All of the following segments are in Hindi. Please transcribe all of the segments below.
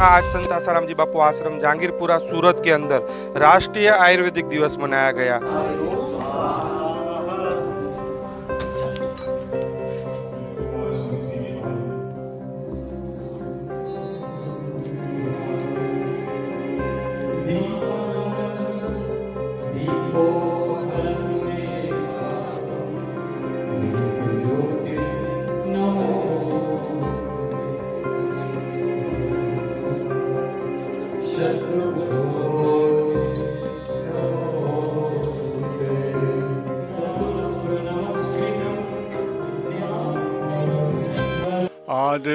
जहां आज संत आसाराम जी बापू आश्रम जहांगीरपुरा सूरत के अंदर राष्ट्रीय आयुर्वेदिक दिवस मनाया गया। आज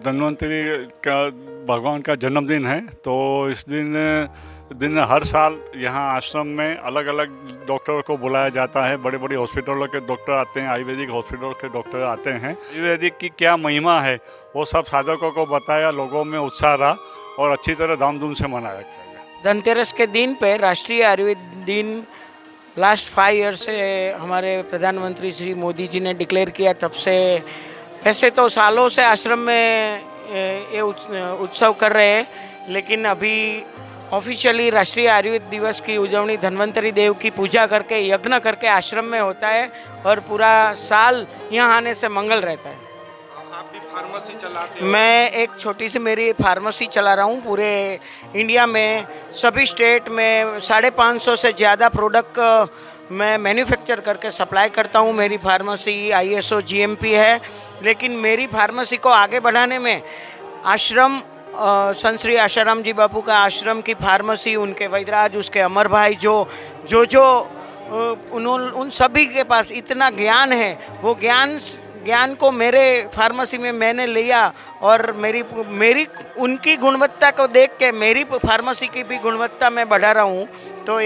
धन्वंतरी का भगवान का जन्मदिन है, तो इस दिन हर साल यहाँ आश्रम में अलग अलग डॉक्टरों को बुलाया जाता है। बड़े बड़े हॉस्पिटलों के डॉक्टर आते हैं, आयुर्वेदिक हॉस्पिटलों के डॉक्टर आते हैं। आयुर्वेदिक की क्या महिमा है वो सब साधकों को बताया, लोगों में उत्साह रहा और अच्छी तरह धामधूम से मनाया गया। धनतेरस के दिन पे राष्ट्रीय आयुर्वेद दिन लास्ट 5 ईयर से हमारे प्रधानमंत्री श्री मोदी जी ने डिक्लेयर किया। तब से ऐसे तो सालों से आश्रम में ये उत्सव कर रहे हैं, लेकिन अभी ऑफिशियली राष्ट्रीय आयुर्वेद दिवस की उजवनी धन्वंतरी देव की पूजा करके, यज्ञ करके आश्रम में होता है और पूरा साल यहाँ आने से मंगल रहता है। आप भी फार्मेसी चलाते हैं? मैं एक छोटी सी मेरी फार्मेसी चला रहा हूँ। पूरे इंडिया में सभी स्टेट में 550 से ज़्यादा प्रोडक्ट मैं मैन्युफैक्चर करके सप्लाई करता हूँ। मेरी फार्मेसी ISO GMP है, लेकिन मेरी फार्मेसी को आगे बढ़ाने में आश्रम संत श्री आसाराम जी बापू का आश्रम की फार्मेसी, उनके वैद्यराज, उसके अमर भाई उन सभी के पास इतना ज्ञान है, वो ज्ञान को मेरे फार्मेसी में मैंने लिया और मेरी उनकी गुणवत्ता को देख के मेरी फार्मेसी की भी गुणवत्ता मैं बढ़ा रहा हूँ। तो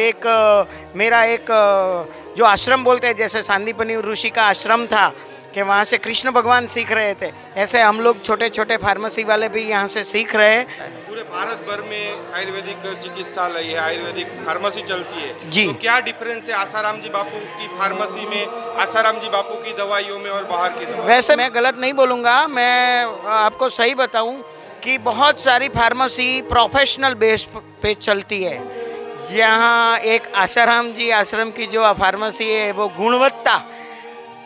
मेरा जो आश्रम बोलते हैं, जैसे सांदीपनी ऋषि का आश्रम था कि वहाँ से कृष्ण भगवान सीख रहे थे, ऐसे हम लोग छोटे छोटे फार्मेसी वाले भी यहाँ से सीख रहे हैं। पूरे भारत भर में आयुर्वेदिक चिकित्सालय है, आयुर्वेदिक फार्मेसी चलती है जी। तो क्या डिफरेंस है आसाराम जी बापू की फार्मेसी में, आसाराम जी बापू की दवाइयों में और बाहर की दवाइयों? वैसे मैं गलत नहीं बोलूँगा, मैं आपको सही बताऊँ कि बहुत सारी फार्मेसी प्रोफेशनल बेस पे चलती है। जहाँ एक आसाराम जी आश्रम की जो फार्मेसी है वो गुणवत्ता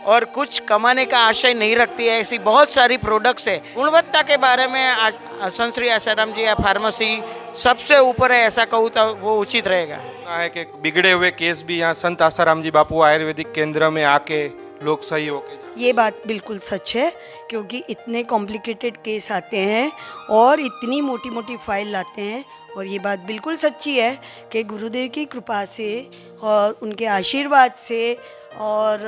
और कुछ कमाने का आशय नहीं रखती है। ऐसी बहुत सारी प्रोडक्ट्स है, गुणवत्ता के बारे में संत श्री आसाराम जी या फार्मेसी सबसे ऊपर है, ऐसा कहूँ तो वो उचित रहेगा। है कि बिगड़े हुए केस भी यहाँ संत आसाराम जी बापू आयुर्वेदिक केंद्र में आके लोग सही होके ये बात बिल्कुल सच है, क्योंकि इतने कॉम्प्लिकेटेड केस आते हैं और इतनी मोटी मोटी फाइल लाते हैं। और ये बात बिल्कुल सच्ची है कि गुरुदेव की कृपा से और उनके आशीर्वाद से और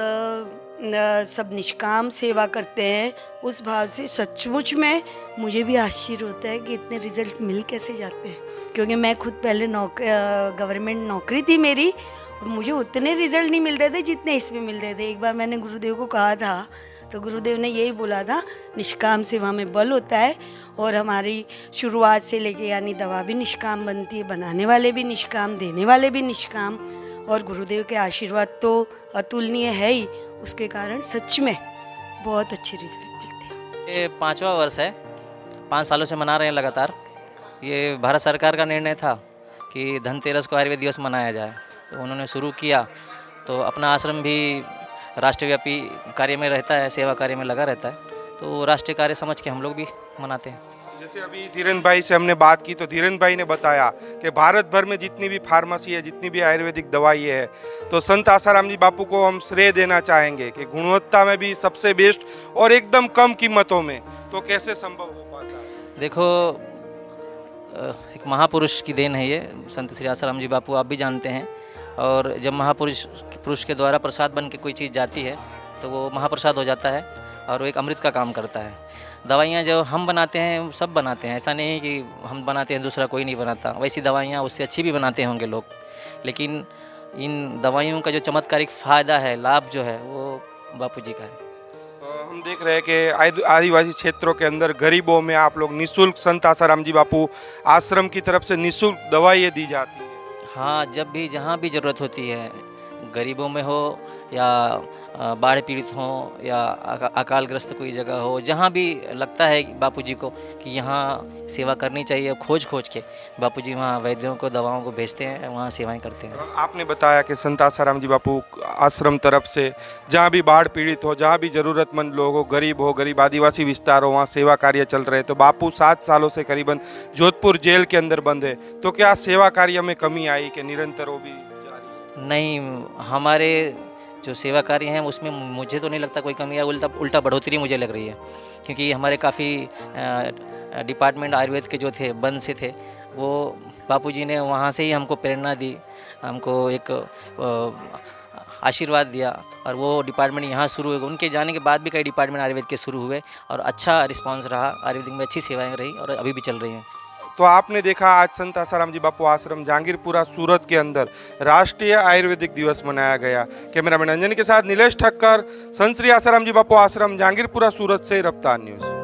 सब निष्काम सेवा करते हैं, उस भाव से सचमुच में मुझे भी आश्चर्य होता है कि इतने रिजल्ट मिल कैसे जाते हैं। क्योंकि मैं खुद पहले गवर्नमेंट नौकरी थी मेरी, और मुझे उतने रिजल्ट नहीं मिलते थे जितने इसमें मिलते थे। एक बार मैंने गुरुदेव को कहा था तो गुरुदेव ने यही बोला था, निष्काम सेवा में बल होता है। और हमारी शुरुआत से लेके यानी दवा भी निष्काम बनती है, बनाने वाले भी निष्काम, देने वाले भी निष्काम। और गुरुदेव के आशीर्वाद तो अतुलनीय है ही, उसके कारण सच में बहुत अच्छे रिजल्ट मिलते हैं। ये 5वां वर्ष है, 5 सालों से मना रहे हैं लगातार। ये भारत सरकार का निर्णय था कि धनतेरस को आयुर्वेद दिवस मनाया जाए, तो उन्होंने शुरू किया। तो अपना आश्रम भी राष्ट्रव्यापी कार्य में रहता है, सेवा कार्य में लगा रहता है, तो राष्ट्रीय कार्य समझ के हम लोग भी मनाते हैं। जैसे अभी धीरेन्द्र भाई से हमने बात की तो धीरेन्द्र भाई ने बताया कि भारत भर में जितनी भी फार्मेसी है, जितनी भी आयुर्वेदिक दवाई है, तो संत आसाराम जी बापू को हम श्रेय देना चाहेंगे कि गुणवत्ता में भी सबसे बेस्ट और एकदम कम कीमतों में। तो कैसे संभव हो पाता है? देखो, एक महापुरुष की देन है ये, संत श्री आसाराम जी बापू, आप भी जानते हैं। और जब महापुरुष के द्वारा प्रसाद बन के कोई चीज़ जाती है तो वो महाप्रसाद हो जाता है और वो एक अमृत का काम करता है। दवाइयाँ जो हम बनाते हैं सब बनाते हैं, ऐसा नहीं है कि हम बनाते हैं दूसरा कोई नहीं बनाता। वैसी दवाइयाँ उससे अच्छी भी बनाते होंगे लोग, लेकिन इन दवाइयों का जो चमत्कारिक फ़ायदा है, लाभ जो है, वो बापू जी का है। हम देख रहे हैं कि आदिवासी क्षेत्रों के अंदर गरीबों में आप लोग निःशुल्क संत आसाराम जी बापू आश्रम की तरफ से निःशुल्क दवाइयाँ दी जाती हैं। हाँ, जब भी जहाँ भी ज़रूरत होती है, गरीबों में हो या बाढ़ पीड़ित हो या अकालग्रस्त कोई जगह हो, जहाँ भी लगता है बापूजी को कि यहाँ सेवा करनी चाहिए, खोज के बापूजी वहाँ वैद्यों को, दवाओं को भेजते हैं, वहाँ सेवाएं करते हैं। आपने बताया कि संत आसाराम जी बापू आश्रम तरफ से जहाँ भी बाढ़ पीड़ित हो, जहाँ भी ज़रूरतमंद लोग हो, गरीब आदिवासी विस्तार हो, वहाँ सेवा कार्य चल रहे हैं। तो बापू 7 सालों से करीबन जोधपुर जेल के अंदर बंद है, तो क्या सेवा कार्य में कमी आई कि निरंतर वो भी जारी है? नहीं, हमारे जो सेवा कार्य हैं उसमें मुझे तो नहीं लगता कोई कमी है, उल्टा बढ़ोतरी मुझे लग रही है, क्योंकि हमारे काफ़ी डिपार्टमेंट आयुर्वेद के जो थे बंद से थे, वो बापूजी ने वहाँ से ही हमको प्रेरणा दी, हमको एक आशीर्वाद दिया और वो डिपार्टमेंट यहाँ शुरू हुए। उनके जाने के बाद भी कई डिपार्टमेंट आयुर्वेद के शुरू हुए और अच्छा रिस्पांस रहा, आयुर्वेदिक में अच्छी सेवाएं रही और अभी भी चल रही हैं। तो आपने देखा आज संत आसाराम जी बापू आश्रम जहांगीरपुरा सूरत के अंदर राष्ट्रीय आयुर्वेदिक दिवस मनाया गया। कैमरामैन अंजन के साथ नीलेश ठक्कर, संत श्री आसाराम जी बापू आश्रम जहांगीरपुरा सूरत से रफ्तार न्यूज़।